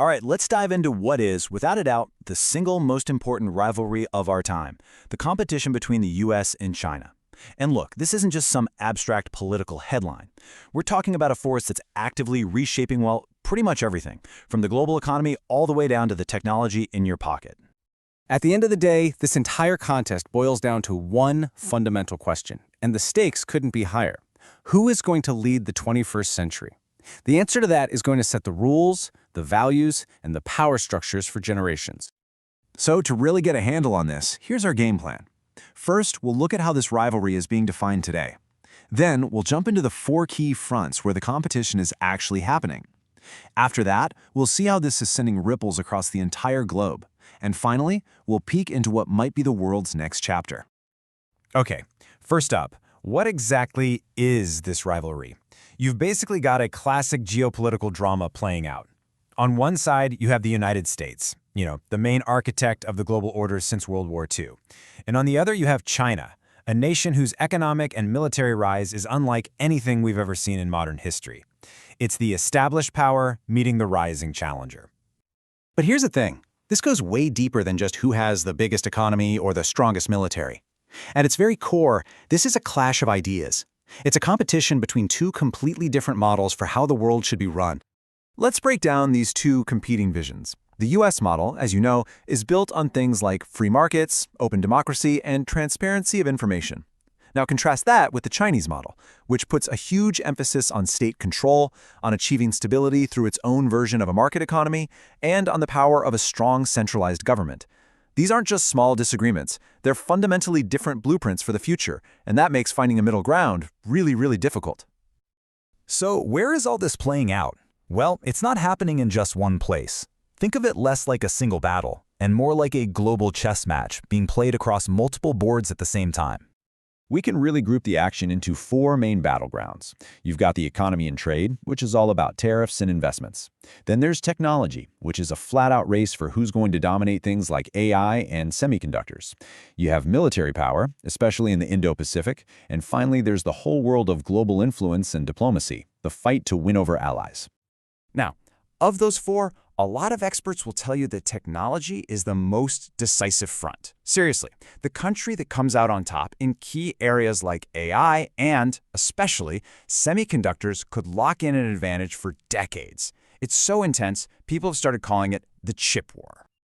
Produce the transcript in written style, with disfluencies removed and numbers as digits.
All right, let's dive into what is, without a doubt, the single most important rivalry of our time, the competition between the US and China. And look, this isn't just some abstract political headline. We're talking about a force that's actively reshaping, well, pretty much everything, from the global economy all the way down to the technology in your pocket. At the end of the day, this entire contest boils down to one fundamental question, and the stakes couldn't be higher. Who is going to lead the 21st century? The answer to that is going to set the rules, the values, and the power structures for generations. So to really get a handle on this, here's our game plan. First, we'll look at how this rivalry is being defined today. Then, we'll jump into the 4 key fronts where the competition is actually happening. After that, we'll see how this is sending ripples across the entire globe. And finally, we'll peek into what might be the world's next chapter. Okay, first up, what exactly is this rivalry? You've basically got a classic geopolitical drama playing out. On one side, you have the United States, the main architect of the global order since World War II. And on the other, you have China, a nation whose economic and military rise is unlike anything we've ever seen in modern history. It's the established power meeting the rising challenger. But here's the thing. This goes way deeper than just who has the biggest economy or the strongest military. At its very core, this is a clash of ideas. It's a competition between two completely different models for how the world should be run. Let's break down these two competing visions. The US model, as you know, is built on things like free markets, open democracy, and transparency of information. Now contrast that with the Chinese model, which puts a huge emphasis on state control, on achieving stability through its own version of a market economy, and on the power of a strong centralized government. These aren't just small disagreements, they're fundamentally different blueprints for the future, and that makes finding a middle ground really, really difficult. So where is all this playing out? Well, it's not happening in just one place. Think of it less like a single battle, and more like a global chess match being played across multiple boards at the same time. We can really group the action into 4 main battlegrounds. You've got the economy and trade, which is all about tariffs and investments. Then there's technology, which is a flat-out race for who's going to dominate things like AI and semiconductors. You have military power, especially in the Indo-Pacific. And finally, there's the whole world of global influence and diplomacy, the fight to win over allies. Now, of those 4, a lot of experts will tell you that technology is the most decisive front. Seriously, the country that comes out on top in key areas like AI and, especially, semiconductors could lock in an advantage for decades. It's so intense, people have started calling it the chip war.